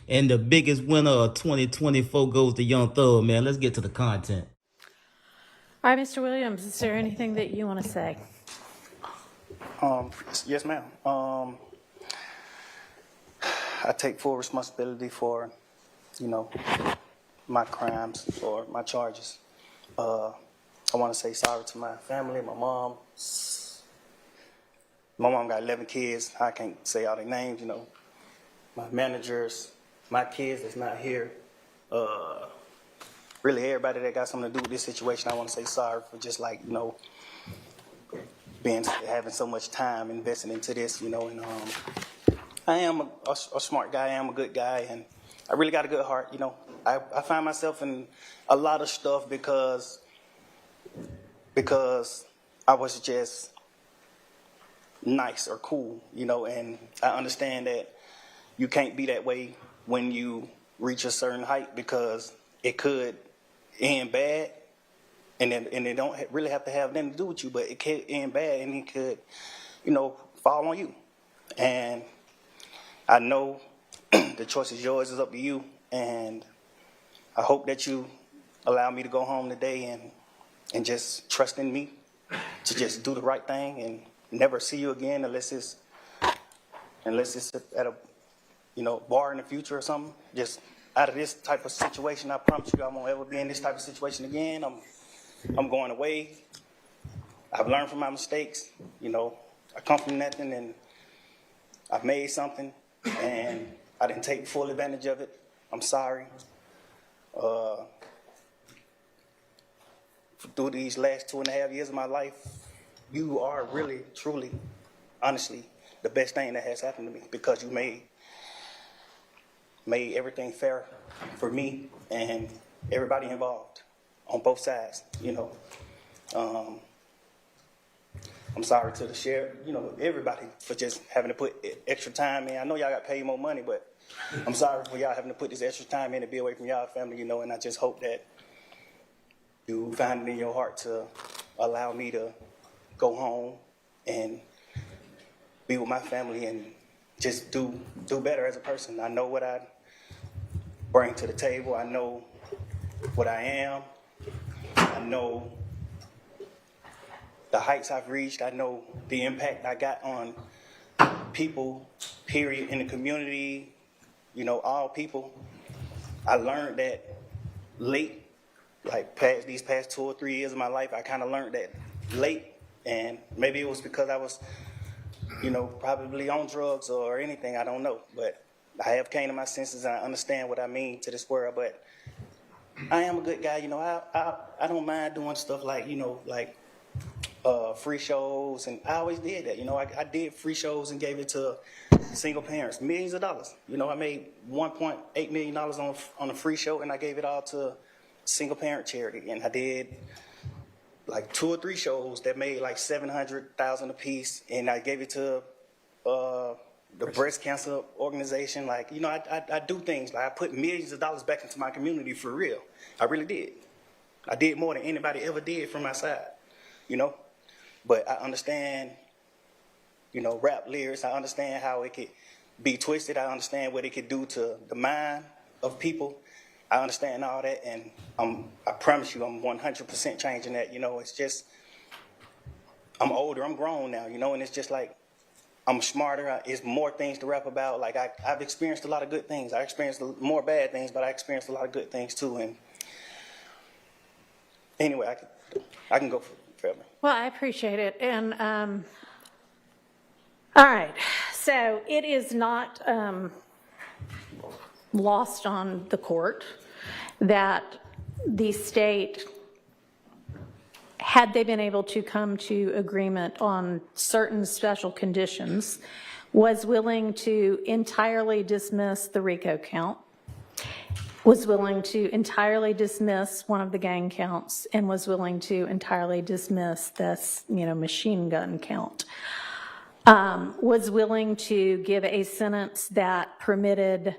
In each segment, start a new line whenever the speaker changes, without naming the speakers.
And the biggest winner of 2024 goes to Young Thug, man. Let's get to the content.
All right, Mr. Williams, is there anything that you want to say?
Yes, ma'am. I take full responsibility for, my crimes or my charges. I want to say sorry to my family, my mom. My mom got 11 kids. I can't say all their names, My managers, my kids that's not here. Really everybody that got something to do with this situation, I want to say sorry for just having so much time invested into this, and I am a smart guy, I am a good guy, and I really got a good heart, I find myself in a lot of stuff because I was just nice or cool, and I understand that you can't be that way when you reach a certain height because it could end bad. And it don't really have to have nothing to do with you, but it could end bad and it could, fall on you. And I know the choice is yours, it's up to you. And I hope that you allow me to go home today and just trust in me to just do the right thing and never see you again unless it's at a, bar in the future or something. Just out of this type of situation, I promise you I won't ever be in this type of situation again. I'm going away. I've learned from my mistakes. I come from nothing and I've made something and I didn't take full advantage of it. I'm sorry. Through these last 2.5 years of my life, you are really, truly, honestly, the best thing that has happened to me because you made everything fair for me and everybody involved. On both sides, I'm sorry to the sheriff, everybody for just having to put extra time in. I know y'all got paid more money, but I'm sorry for y'all having to put this extra time in to be away from y'all family, and I just hope that you find it in your heart to allow me to go home and be with my family and just do better as a person. I know what I bring to the table. I know what I am. I know the heights I've reached. I know the impact I got on people, period, in the community, all people. I learned that late, these past 2 or 3 years of my life, I kind of learned that late. And maybe it was because I was, probably on drugs or anything, I don't know. But I have came to my senses and I understand what I mean to this world. But I am a good guy, I don't mind doing stuff like free shows, and I always did that, I did free shows and gave it to single parents, millions of dollars. I made $1.8 million on a free show, and I gave it all to single parent charity, and I did 2 or 3 shows that made $700,000 a piece, and I gave it to the breast cancer organization. I do things. I put millions of dollars back into my community for real. I really did. I did more than anybody ever did from my side, But I understand, rap lyrics. I understand how it could be twisted. I understand what it could do to the mind of people. I understand all that, and I promise you I'm 100% changing that. It's just, I'm older, I'm grown now, and it's just I'm smarter. It's more things to rap about. I've experienced a lot of good things. I experienced more bad things, but I experienced a lot of good things too. And anyway, I can go forever.
Well, I appreciate it. And all right, so it is not lost on the court that the state, had they been able to come to agreement on certain special conditions, was willing to entirely dismiss the RICO count, was willing to entirely dismiss one of the gang counts, and was willing to entirely dismiss this, machine gun count, was willing to give a sentence that permitted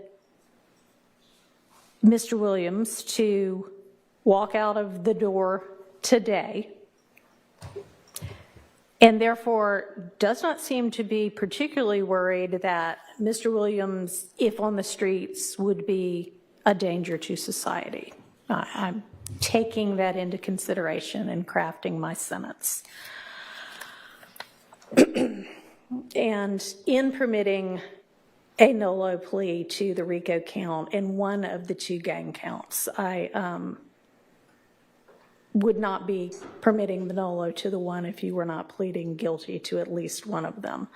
Mr. Williams to walk out of the door today, and therefore does not seem to be particularly worried that Mr. Williams, if on the streets, would be a danger to society. I'm taking that into consideration in crafting my sentence. And in permitting a nolo plea to the RICO count and one of the 2 gang counts, I would not be permitting the nolo to the one if you were not pleading guilty to at least one of them.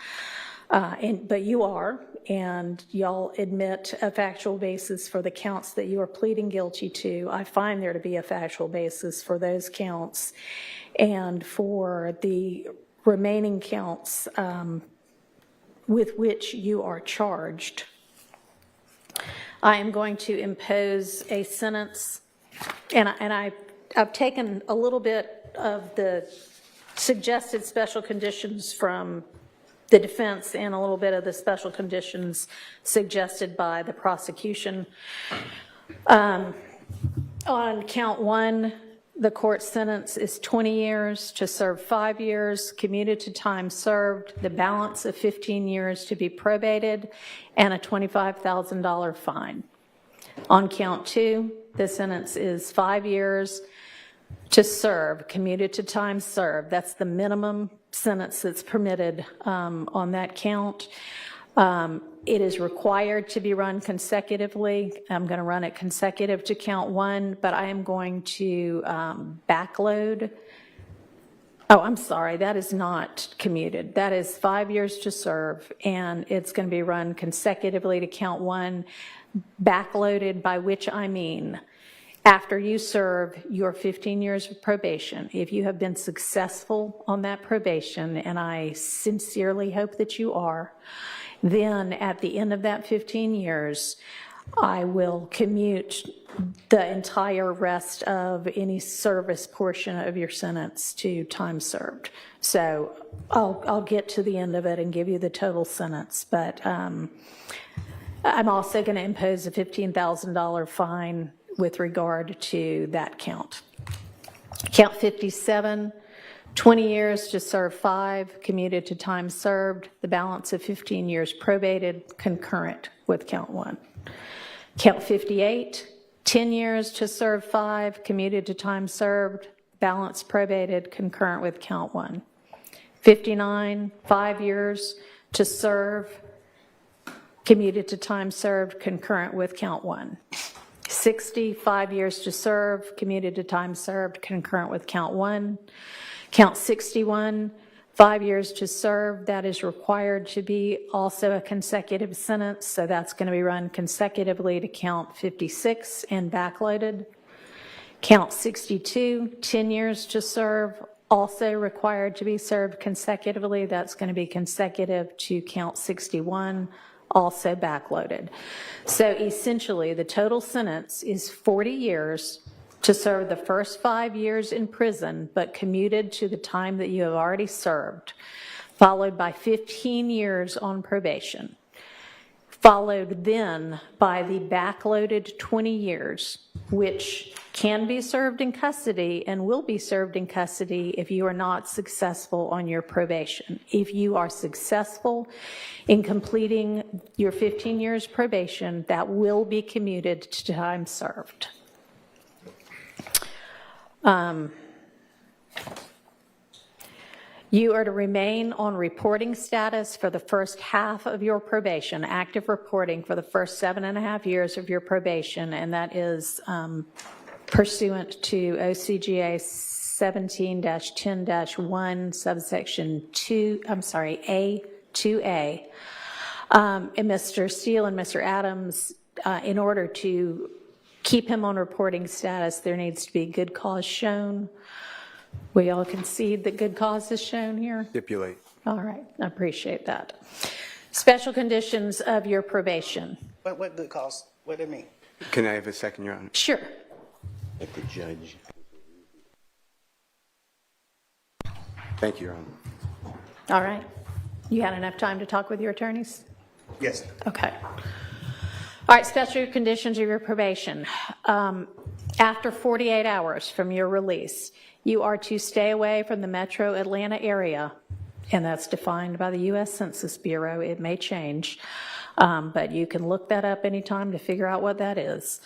But you are, and y'all admit a factual basis for the counts that you are pleading guilty to. I find there to be a factual basis for those counts, and for the remaining counts with which you are charged. I am going to impose a sentence, and I've taken a little bit of the suggested special conditions from the defense and a little bit of the special conditions suggested by the prosecution. On count 1, the court sentence is 20 years to serve 5 years, commuted to time served, the balance of 15 years to be probated, and a $25,000 fine. On count 2, the sentence is 5 years to serve, commuted to time served. That's the minimum sentence that's permitted on that count. It is required to be run consecutively. I'm going to run it consecutive to count 1, but I am going to backload. Oh, I'm sorry, that is not commuted. That is 5 years to serve, and it's going to be run consecutively to count 1, backloaded, by which I mean after you serve your 15 years of probation. If you have been successful on that probation, and I sincerely hope that you are, then at the end of that 15 years, I will commute the entire rest of any service portion of your sentence to time served. So I'll get to the end of it and give you the total sentence, but I'm also going to impose a $15,000 fine with regard to that count. Count 57, 20 years to serve 5, commuted to time served, the balance of 15 years probated, concurrent with count 1. Count 58, 10 years to serve 5, commuted to time served, balance probated, concurrent with count 1. 59, 5 years to serve, commuted to time served, concurrent with count 1. 60, 5 years to serve, commuted to time served, concurrent with count 1. Count 61, 5 years to serve, that is required to be also a consecutive sentence, so that's going to be run consecutively to count 56 and backloaded. Count 62, 10 years to serve, also required to be served consecutively, that's going to be consecutive to count 61, also backloaded. So essentially, the total sentence is 40 years to serve the first 5 years in prison, but commuted to the time that you have already served, followed by 15 years on probation, followed then by the backloaded 20 years, which can be served in custody and will be served in custody if you are not successful on your probation. If you are successful in completing your 15 years probation, that will be commuted to time served. You are to remain on reporting status for the first half of your probation, active reporting for the first 7.5 years of your probation, and that is pursuant to OCGA 17-10-1, subsection 2, A2A. And Mr. Steele and Mr. Adams, in order to keep him on reporting status, there needs to be good cause shown. We all concede that good cause is shown here?
Stipulate.
All right, I appreciate that. Special conditions of your probation.
What good cause? What do they mean?
Can I have a second, Your Honor?
Sure.
Let the judge.
Thank you, Your Honor.
All right. You had enough time to talk with your attorneys?
Yes.
Okay. All right, special conditions of your probation. After 48 hours from your release, you are to stay away from the metro Atlanta area, and that's defined by the U.S. Census Bureau. It may change. But you can look that up anytime to figure out what that is.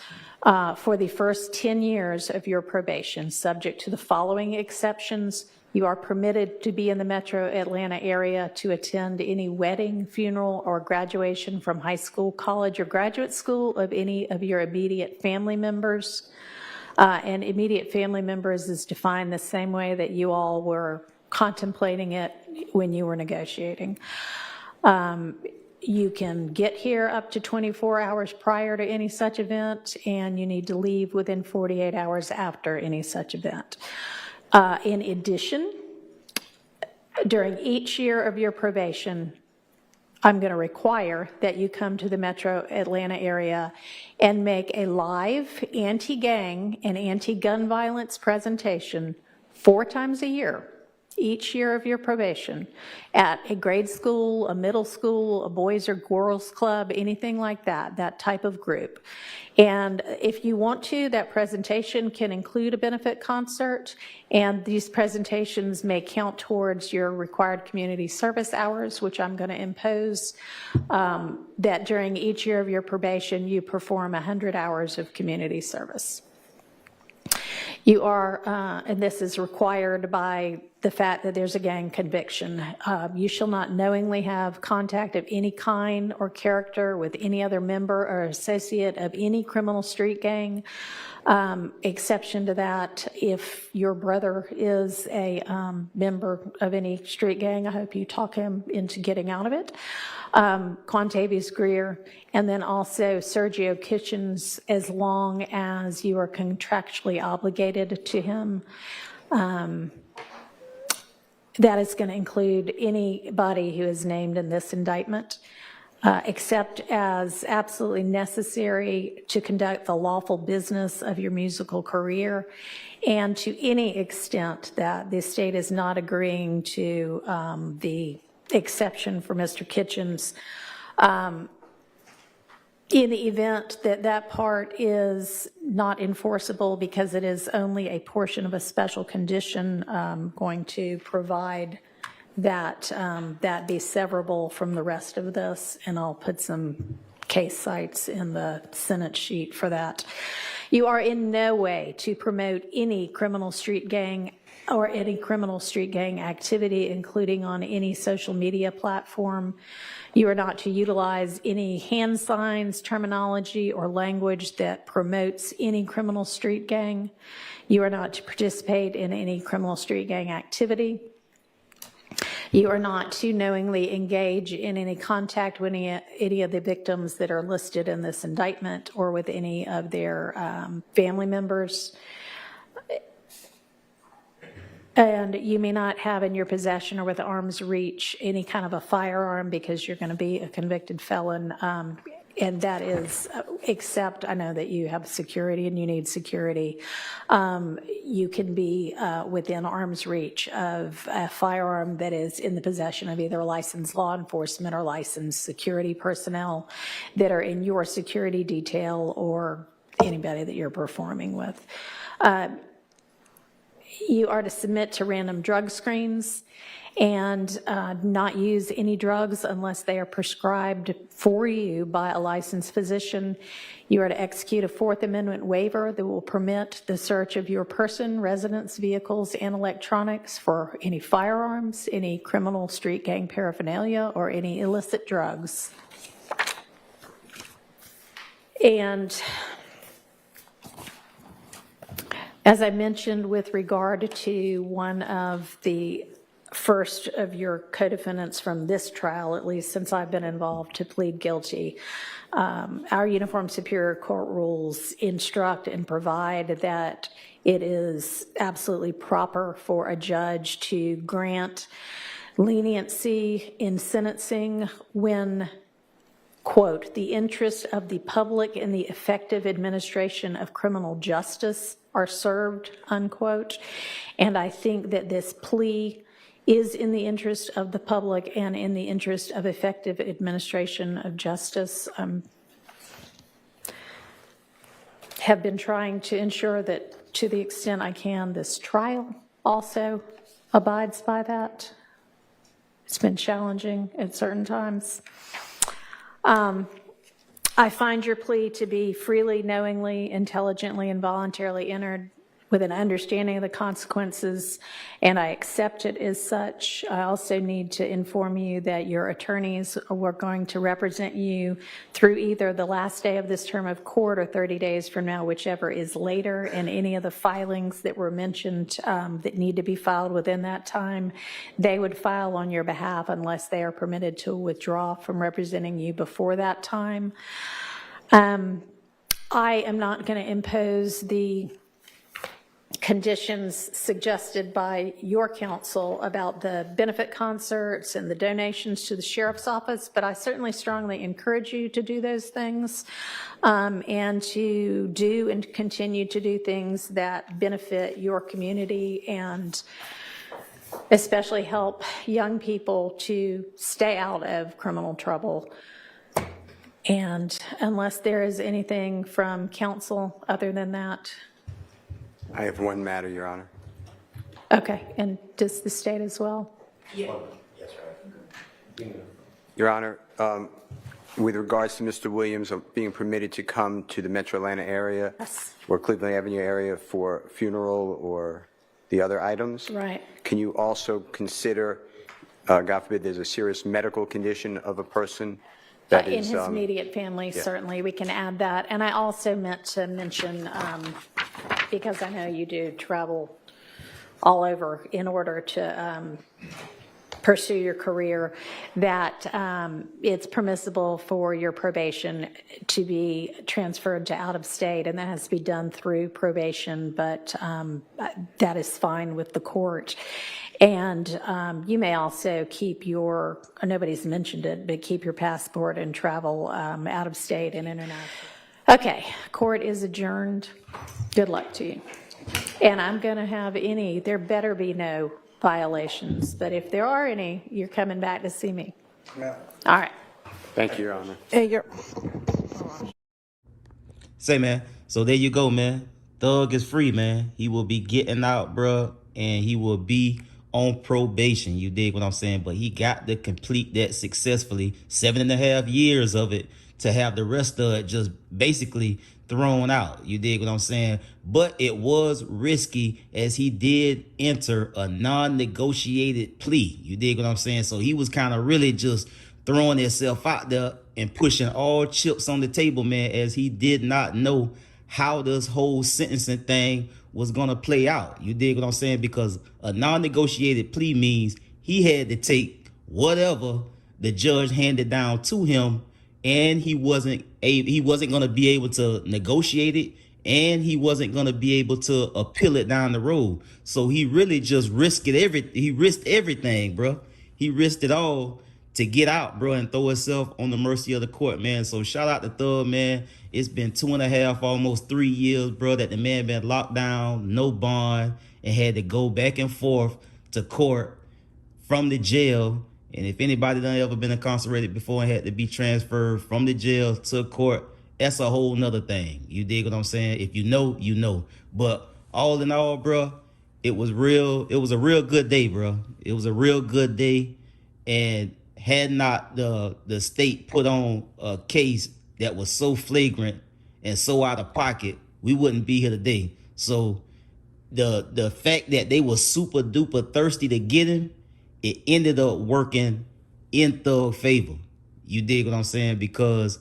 For the first 10 years of your probation, subject to the following exceptions, you are permitted to be in the metro Atlanta area to attend any wedding, funeral, or graduation from high school, college, or graduate school of any of your immediate family members. And immediate family members is defined the same way that you all were contemplating it when you were negotiating. You can get here up to 24 hours prior to any such event, and you need to leave within 48 hours after any such event. In addition, during each year of your probation, I'm going to require that you come to the metro Atlanta area and make a live anti-gang and anti-gun violence presentation 4 times a year, each year of your probation, at a grade school, a middle school, a boys or girls club, anything like that, that type of group. And if you want to, that presentation can include a benefit concert, and these presentations may count towards your required community service hours, which I'm going to impose, that during each year of your probation, you perform 100 hours of community service. You are, and this is required by the fact that there's a gang conviction. You shall not knowingly have contact of any kind or character with any other member or associate of any criminal street gang. Exception to that, if your brother is a member of any street gang, I hope you talk him into getting out of it. Quantavious Greer, and then also Sergio Kitchens, as long as you are contractually obligated to him. That is going to include anybody who is named in this indictment, except as absolutely necessary to conduct the lawful business of your musical career, and to any extent that the state is not agreeing to the exception for Mr. Kitchens. In the event that that part is not enforceable because it is only a portion of a special condition, I'm going to provide that that be severable from the rest of this, and I'll put some case cites in the Senate sheet for that. You are in no way to promote any criminal street gang or any criminal street gang activity, including on any social media platform. You are not to utilize any hand signs, terminology, or language that promotes any criminal street gang. You are not to participate in any criminal street gang activity. You are not to knowingly engage in any contact with any of the victims that are listed in this indictment or with any of their family members. And you may not have in your possession or with arm's reach any kind of a firearm because you're going to be a convicted felon. And that is, except I know that you have security and you need security. You can be within arm's reach of a firearm that is in the possession of either licensed law enforcement or licensed security personnel that are in your security detail or anybody that you're performing with. You are to submit to random drug screens and not use any drugs unless they are prescribed for you by a licensed physician. You are to execute a Fourth Amendment waiver that will permit the search of your person, residence, vehicles, and electronics for any firearms, any criminal street gang paraphernalia, or any illicit drugs. And as I mentioned with regard to one of the first of your co-defendants from this trial, at least since I've been involved, to plead guilty, our Uniform Superior Court rules instruct and provide that it is absolutely proper for a judge to grant leniency in sentencing when, quote, the interests of the public in the effective administration of criminal justice are served, unquote. And I think that this plea is in the interest of the public and in the interest of effective administration of justice. Have been trying to ensure that to the extent I can, this trial also abides by that. It's been challenging at certain times. I find your plea to be freely, knowingly, intelligently, and voluntarily entered with an understanding of the consequences, and I accept it as such. I also need to inform you that your attorneys were going to represent you through either the last day of this term of court or 30 days from now, whichever is later, and any of the filings that were mentioned that need to be filed within that time, they would file on your behalf unless they are permitted to withdraw from representing you before that time. I am not going to impose the conditions suggested by your counsel about the benefit concerts and the donations to the sheriff's office, but I certainly strongly encourage you to do those things and to do and continue to do things that benefit your community and especially help young people to stay out of criminal trouble. And unless there is anything from counsel other than that.
I have one matter, Your Honor.
Okay, and does the state as well?
Yeah.
Your Honor, with regards to Mr. Williams being permitted to come to the Metro Atlanta area
Yes.
or Cleveland Avenue area for funeral or the other items,
Right.
can you also consider, God forbid, there's a serious medical condition of a person that
In
is...
his immediate family,
yeah.
certainly, we can add that. And I also meant to mention, because I know you do travel all over in order to pursue your career, that it's permissible for your probation to be transferred to out of state, and that has to be done through probation, but that is fine with the court. And you may also keep your, nobody's mentioned it, but keep your passport and travel out of state and international. Okay, court is adjourned. Good luck to you. And I'm going to have there better be no violations, but if there are any, you're coming back to see me.
Ma'am.
All right.
Thank you, Your Honor.
Say, man, so there you go, man. Thug is free, man. He will be getting out, bruh, and he will be on probation. You dig what I'm saying? But he got to complete that successfully. 7.5 years of it to have the rest of it just basically thrown out. You dig what I'm saying? But it was risky as he did enter a non-negotiated plea. You dig what I'm saying? So he was kind of really just throwing himself out there and pushing all chips on the table, man, as he did not know how this whole sentencing thing was going to play out. You dig what I'm saying? Because a non-negotiated plea means he had to take whatever the judge handed down to him, and he wasn't going to be able to negotiate it, and he wasn't going to be able to appeal it down the road. So he really just risked everything, bro. He risked it all to get out, bro, and throw himself on the mercy of the court, man. So shout out to Thug, man. It's been 2.5, almost 3 years, bro, that the man been locked down, no bond, and had to go back and forth to court from the jail. And if anybody done ever been incarcerated before and had to be transferred from the jail to court, that's a whole nother thing. You dig what I'm saying? If you know, you know. But all in all, bro, it was a real good day, bro. It was a real good day. And had not the state put on a case that was so flagrant and so out of pocket, we wouldn't be here today. So the fact that they were super duper thirsty to get him, it ended up working in Thug favor. You dig what I'm saying? Because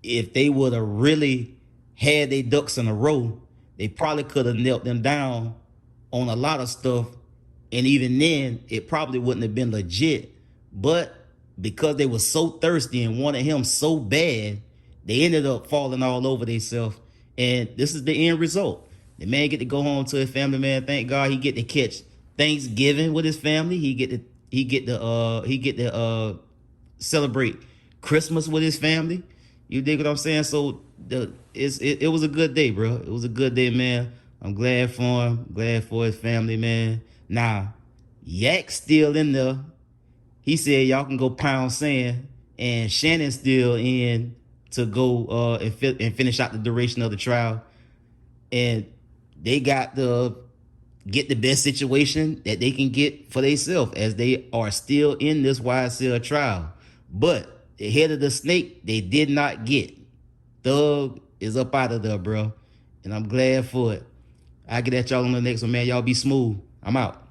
if they would have really had their ducks in a row, they probably could have knelt them down on a lot of stuff. And even then, it probably wouldn't have been legit. But because they were so thirsty and wanted him so bad, they ended up falling all over themselves. And this is the end result. The man get to go home to his family, man. Thank God he get to catch Thanksgiving with his family. He get to celebrate Christmas with his family. You dig what I'm saying? So it was a good day, bro. It was a good day, man. I'm glad for him. Glad for his family, man. Now, Yak's still in there. He said y'all can go pound sand, and Shannon's still in to go and finish out the duration of the trial. And they got to get the best situation that they can get for themselves as they are still in this YSL trial. But the head of the snake, they did not get. Thug is up out of there, bro. And I'm glad for it. I'll get at y'all on the next one, man. Y'all be smooth. I'm out.